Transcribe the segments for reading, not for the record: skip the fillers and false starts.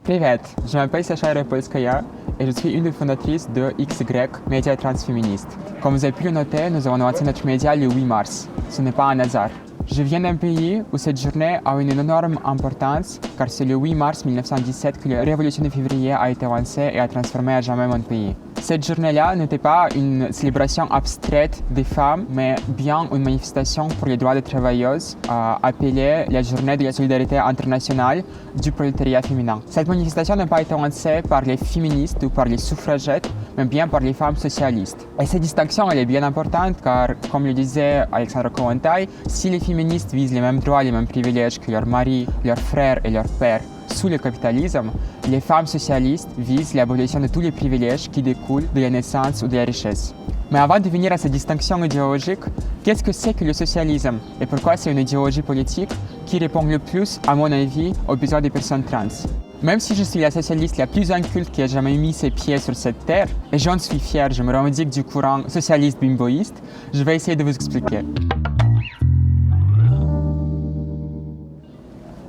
Привет, je m'appelle Sacha Repolskaya et je suis une des fondatrices de XY, Média Transféministe. Comme vous avez pu le noter, nous avons lancé notre média le 8 mars. Ce n'est pas un hasard. Je viens d'un pays où cette journée a une énorme importance car c'est le 8 mars 1917 que la révolution de février a été lancée et a transformé à jamais mon pays. Cette journée-là n'était pas une célébration abstraite des femmes, mais bien une manifestation pour les droits des travailleuses, appelée la journée de la solidarité internationale du prolétariat féminin. Cette manifestation n'a pas été lancée par les féministes ou par les suffragettes, mais bien par les femmes socialistes. Et cette distinction, elle est bien importante car, comme le disait Alexandra Kollontai, si les féministes visent les mêmes droits, les mêmes privilèges que leurs maris, leurs frères et leurs pères sous le capitalisme, les femmes socialistes visent l'abolition de tous les privilèges qui découlent de la naissance ou de la richesse. Mais avant de venir à cette distinction idéologique, qu'est-ce que c'est que le socialisme et pourquoi c'est une idéologie politique qui répond le plus, à mon avis, aux besoins des personnes trans? Même si je suis la socialiste la plus inculte qui a jamais mis ses pieds sur cette terre, et j'en suis fier, je me revendique du courant socialiste bimboïste, je vais essayer de vous expliquer.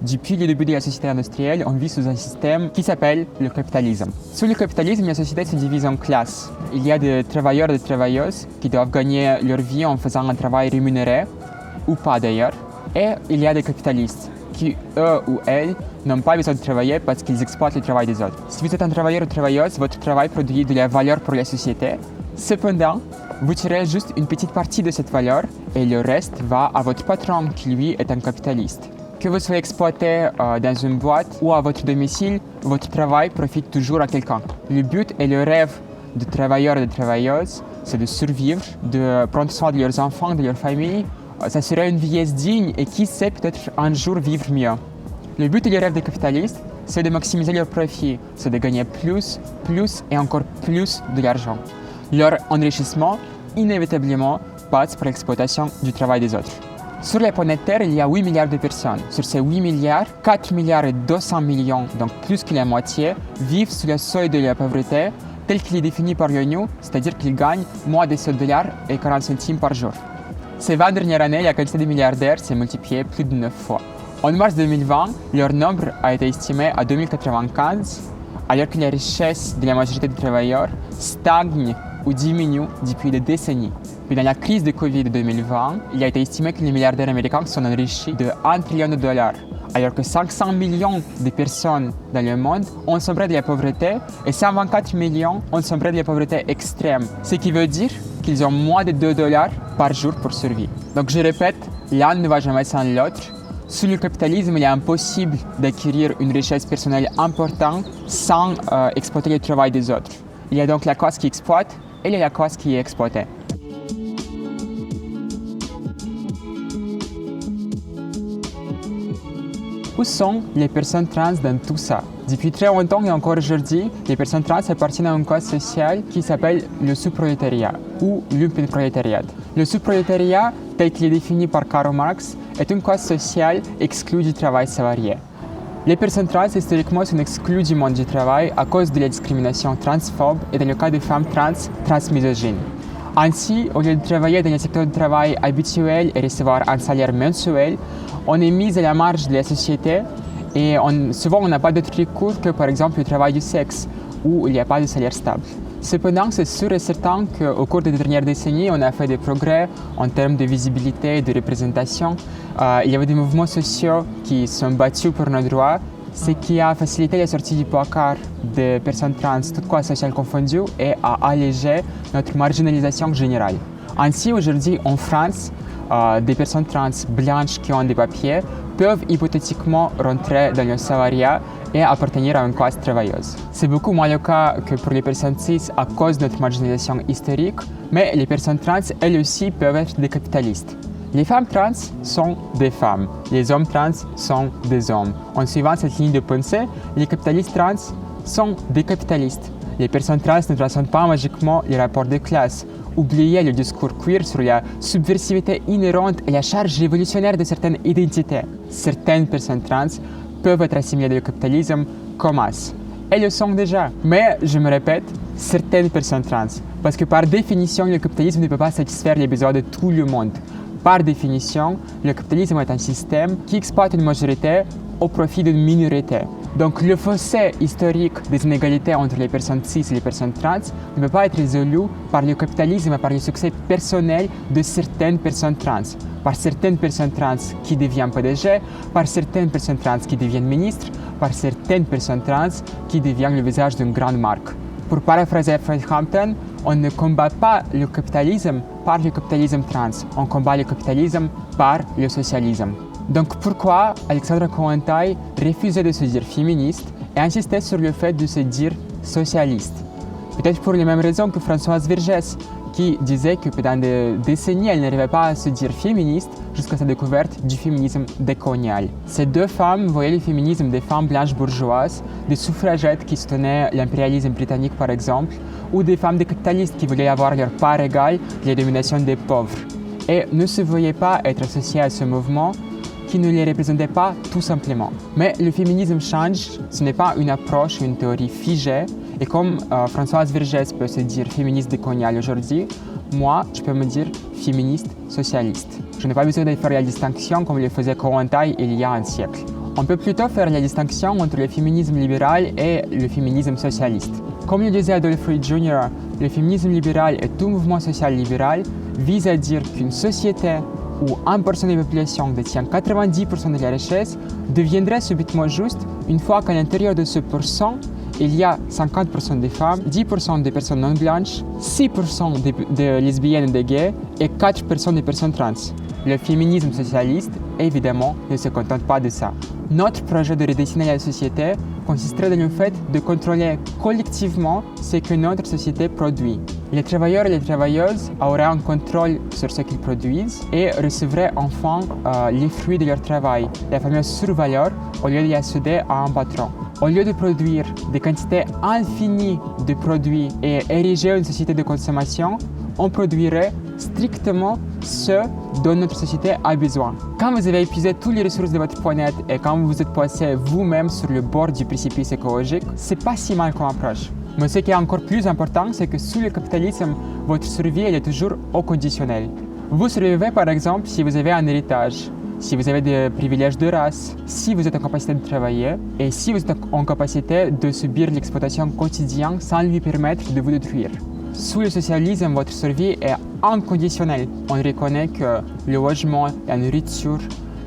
Depuis le début de la société industrielle, on vit sous un système qui s'appelle le capitalisme. Sous le capitalisme, la société se divise en classes. Il y a des travailleurs et des travailleuses qui doivent gagner leur vie en faisant un travail rémunéré, ou pas d'ailleurs. Et il y a des capitalistes qui, eux ou elles, n'ont pas besoin de travailler parce qu'ils exploitent le travail des autres. Si vous êtes un travailleur ou travailleuse, votre travail produit de la valeur pour la société. Cependant, vous tirez juste une petite partie de cette valeur et le reste va à votre patron qui, lui, est un capitaliste. Que vous soyez exploité dans une boîte ou à votre domicile, votre travail profite toujours à quelqu'un. Le but et le rêve de travailleurs et de travailleuses, c'est de survivre, de prendre soin de leurs enfants, de leur famille, s'assurer une vieillesse digne et qui sait peut-être un jour vivre mieux. Le but et le rêve des capitalistes, c'est de maximiser leur profit, c'est de gagner plus et encore plus de l'argent. Leur enrichissement, inévitablement, passe par l'exploitation du travail des autres. Sur la planète Terre, il y a 8 milliards de personnes. Sur ces 8 milliards, 4 milliards et 200 millions, donc plus que la moitié, vivent sous le seuil de la pauvreté tel qu'il est défini par l'ONU, c'est-à-dire qu'ils gagnent moins de $7 et 40 centimes par jour. Ces 20 dernières années, la quantité de milliardaires s'est multipliée plus de 9 fois. En mars 2020, leur nombre a été estimé à 2095, alors que la richesse de la majorité des travailleurs stagne ou diminue depuis des décennies. Puis dans la crise de Covid de 2020, il a été estimé que les milliardaires américains sont enrichis de $1 trillion, alors que 500 millions de personnes dans le monde ont sombré de la pauvreté et 124 millions ont sombré de la pauvreté extrême, ce qui veut dire qu'ils ont moins de $2 par jour pour survivre. Donc je répète, l'un ne va jamais sans l'autre. Sous le capitalisme, il est impossible d'acquérir une richesse personnelle importante sans exploiter le travail des autres. Il y a donc la classe qui exploite et il y a la classe qui est exploitée. Où sont les personnes trans dans tout ça? Depuis très longtemps et encore aujourd'hui, les personnes trans appartiennent à une classe sociale qui s'appelle le sous-prolétariat ou lumpenprolétariat. Le sous-prolétariat, tel qu'il est défini par Karl Marx, est une classe sociale exclue du travail salarié. Les personnes trans, historiquement, sont exclues du monde du travail à cause de la discrimination transphobe et dans le cas des femmes trans, transmisogynes. Ainsi, au lieu de travailler dans le secteur du travail habituel et recevoir un salaire mensuel, on est mis à la marge de la société et souvent on n'a pas d'autre recours que par exemple le travail du sexe où il n'y a pas de salaire stable. Cependant, c'est sûr et certain qu'au cours des dernières décennies, on a fait des progrès en termes de visibilité et de représentation. Il y avait des mouvements sociaux qui sont battus pour nos droits, ce qui a facilité la sortie du placard des personnes trans, toutes classes sociales confondues, et a allégé notre marginalisation générale. Ainsi, aujourd'hui, en France, des personnes trans blanches qui ont des papiers peuvent hypothétiquement rentrer dans le salariat et appartenir à une classe travailleuse. C'est beaucoup moins le cas que pour les personnes cis à cause de notre marginalisation historique, mais les personnes trans, elles aussi, peuvent être des capitalistes. Les femmes trans sont des femmes, les hommes trans sont des hommes. En suivant cette ligne de pensée, les capitalistes trans sont des capitalistes. Les personnes trans ne transcendent pas magiquement les rapports de classe. Oubliez le discours queer sur la subversivité inhérente et la charge révolutionnaire de certaines identités. Certaines personnes trans peuvent être assimilées au capitalisme comme as. Elles le sont déjà. Mais, je me répète, certaines personnes trans. Parce que par définition, le capitalisme ne peut pas satisfaire les besoins de tout le monde. Par définition, le capitalisme est un système qui exploite une majorité au profit d'une minorité. Donc le fossé historique des inégalités entre les personnes cis et les personnes trans ne peut pas être résolu par le capitalisme et par le succès personnel de certaines personnes trans. Par certaines personnes trans qui deviennent PDG, par certaines personnes trans qui deviennent ministres, par certaines personnes trans qui deviennent le visage d'une grande marque. Pour paraphraser Fred Hampton, on ne combat pas le capitalisme par le capitalisme trans, on combat le capitalisme par le socialisme. Donc pourquoi Alexandra Kollontai refusait de se dire féministe et insistait sur le fait de se dire socialiste? Peut-être pour les mêmes raisons que Françoise Vergès, qui disait que pendant des décennies, elle n'arrivait pas à se dire féministe jusqu'à sa découverte du féminisme décolonial. Ces deux femmes voyaient le féminisme des femmes blanches bourgeoises, des suffragettes qui soutenaient l'impérialisme britannique par exemple, ou des femmes des capitalistes qui voulaient avoir leur part égale de la domination des pauvres, et ne se voyaient pas être associées à ce mouvement qui ne les représentait pas tout simplement. Mais le féminisme change, ce n'est pas une approche ou une théorie figée, et comme Françoise Vergès peut se dire féministe décoloniale aujourd'hui, moi, je peux me dire féministe socialiste. Je n'ai pas besoin de faire la distinction comme le faisait Kollontai il y a un siècle. On peut plutôt faire la distinction entre le féminisme libéral et le féminisme socialiste. Comme le disait Adolphe Reed Jr., le féminisme libéral et tout mouvement social libéral vise à dire qu'une société où 1% de la population détient 90% de la richesse deviendrait subitement juste une fois qu'à l'intérieur de ce pourcent, il y a 50% des femmes, 10% des personnes non blanches, 6% de lesbiennes et de gays et 4% des personnes trans. Le féminisme socialiste, évidemment, ne se contente pas de ça. Notre projet de redessiner la société consisterait dans le fait de contrôler collectivement ce que notre société produit. Les travailleurs et les travailleuses auraient un contrôle sur ce qu'ils produisent et recevraient enfin les fruits de leur travail, la fameuse survaleur, au lieu de la céder à un patron. Au lieu de produire des quantités infinies de produits et ériger une société de consommation, on produirait strictement ce dont notre société a besoin. Quand vous avez épuisé toutes les ressources de votre planète et quand vous vous êtes placé vous-même sur le bord du précipice écologique, c'est pas si mal comme approche. Mais ce qui est encore plus important, c'est que sous le capitalisme, votre survie elle est toujours au conditionnel. Vous survivez par exemple si vous avez un héritage, si vous avez des privilèges de race, si vous êtes en capacité de travailler et si vous êtes en capacité de subir l'exploitation quotidienne sans lui permettre de vous détruire. Sous le socialisme, votre survie est inconditionnelle. On reconnaît que le logement, la nourriture,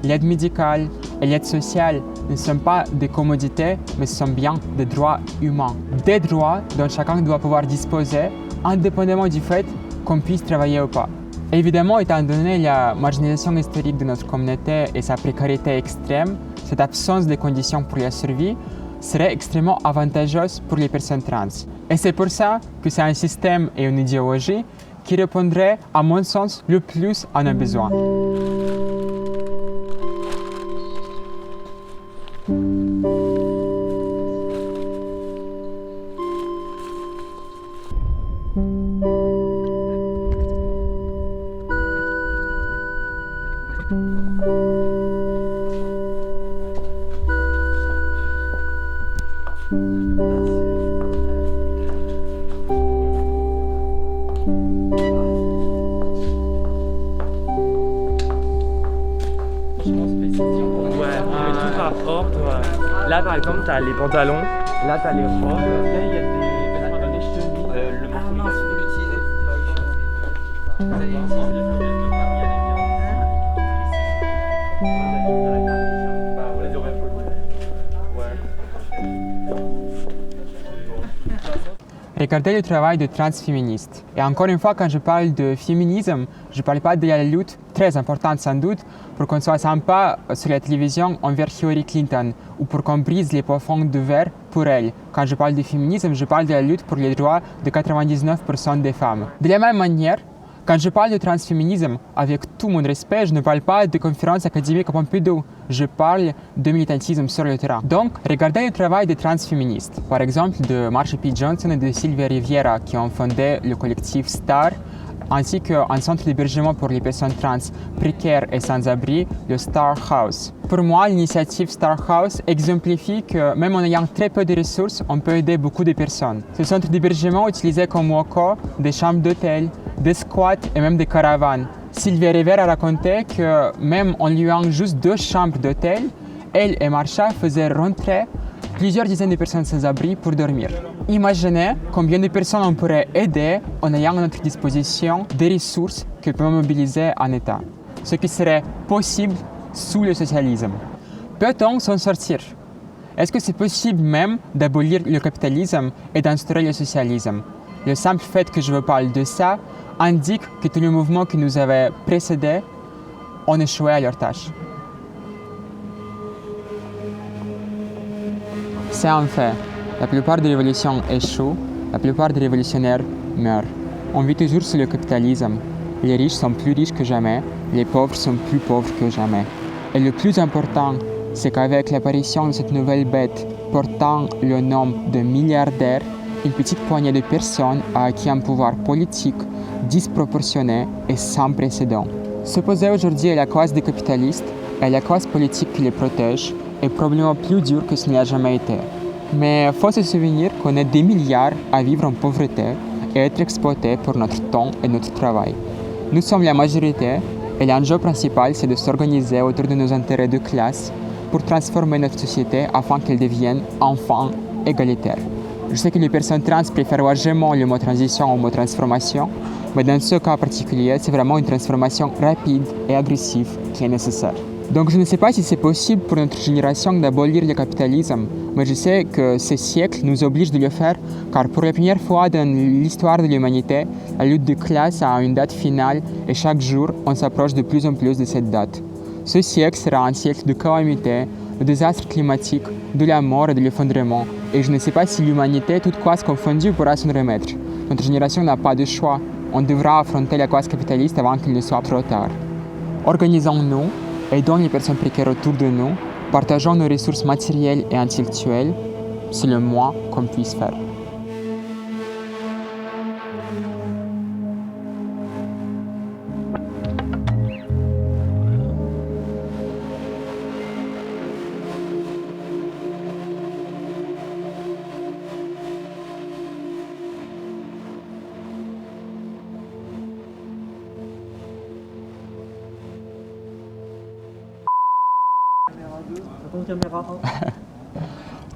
l'aide médicale et l'aide sociale ne sont pas des commodités, mais ce sont bien des droits humains. Des droits dont chacun doit pouvoir disposer, indépendamment du fait qu'on puisse travailler ou pas. Évidemment, étant donné la marginalisation historique de notre communauté et sa précarité extrême, cette absence de conditions pour la survie serait extrêmement avantageuse pour les personnes trans. Et c'est pour ça que c'est un système et une idéologie qui répondrait, à mon sens, le plus à nos besoins. Là par exemple t'as les pantalons, là t'as les robes, là il y a des chemises, le morceau Regardez le travail de transféministes. Et encore une fois, quand je parle de féminisme, je ne parle pas de la lutte très importante sans doute pour qu'on soit sympa sur la télévision envers Hillary Clinton ou pour qu'on brise les plafonds de verre pour elle. Quand je parle de féminisme, je parle de la lutte pour les droits de 99% des femmes. De la même manière, quand je parle de transféminisme, avec tout mon respect, je ne parle pas de conférences académiques à Pompidou. Je parle de militantisme sur le terrain. Donc, regardez le travail des transféministes. Par exemple, de Marsha P. Johnson et de Sylvia Riviera, qui ont fondé le collectif STAR, ainsi qu'un centre d'hébergement pour les personnes trans précaires et sans-abri, le Star House. Pour moi, l'initiative Star House exemplifie que même en ayant très peu de ressources, on peut aider beaucoup de personnes. Ce centre d'hébergement utilisait comme locaux des chambres d'hôtel, des squats et même des caravanes. Sylvia Rivera racontait que même en louant juste 2 chambres d'hôtel, elle et Marsha faisaient rentrer plusieurs dizaines de personnes sans abri pour dormir. Imaginez combien de personnes on pourrait aider en ayant à notre disposition des ressources que peut mobiliser un État, ce qui serait possible sous le socialisme. Peut-on s'en sortir? Est-ce que c'est possible même d'abolir le capitalisme et d'instaurer le socialisme? Le simple fait que je vous parle de ça indique que tous les mouvements qui nous avaient précédés ont échoué à leur tâche. C'est un fait. La plupart des révolutions échouent, la plupart des révolutionnaires meurent. On vit toujours sous le capitalisme. Les riches sont plus riches que jamais, les pauvres sont plus pauvres que jamais. Et le plus important, c'est qu'avec l'apparition de cette nouvelle bête portant le nom de milliardaire, une petite poignée de personnes a acquis un pouvoir politique disproportionné et sans précédent. S'opposer aujourd'hui à la cause des capitalistes et à la cause politique qui les protège est probablement plus dur que ce n'a jamais été. Mais il faut se souvenir qu'on est des milliards à vivre en pauvreté et être exploités pour notre temps et notre travail. Nous sommes la majorité et l'enjeu principal, c'est de s'organiser autour de nos intérêts de classe pour transformer notre société afin qu'elle devienne enfin égalitaire. Je sais que les personnes trans préfèrent largement le mot transition au mot transformation, mais dans ce cas particulier, c'est vraiment une transformation rapide et agressive qui est nécessaire. Donc je ne sais pas si c'est possible pour notre génération d'abolir le capitalisme, mais je sais que ce siècle nous oblige de le faire, car pour la première fois dans l'histoire de l'humanité, la lutte de classe a une date finale et chaque jour, on s'approche de plus en plus de cette date. Ce siècle sera un siècle de calamité, de désastres climatiques, de la mort et de l'effondrement, et je ne sais pas si l'humanité, toute cause confondue, pourra s'en remettre. Notre génération n'a pas de choix. On devra affronter la cause capitaliste avant qu'il ne soit trop tard. Organisons-nous, aidons les personnes précaires autour de nous, partageons nos ressources matérielles et intellectuelles. C'est le moins qu'on puisse faire. Attends, caméra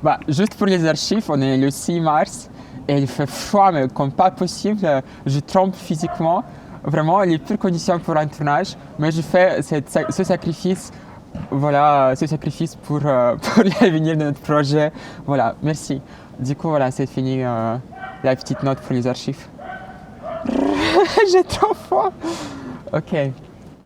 1. Juste pour les archives, on est le 6 mars et il fait froid, mais comme pas possible. Je trempe physiquement. Vraiment, les pires conditions pour un tournage, mais je fais ce sacrifice. Voilà, ce sacrifice pour l'avenir de notre projet. Voilà, merci. Du coup, voilà, c'est fini la petite note pour les archives. J'ai trop froid. Ok.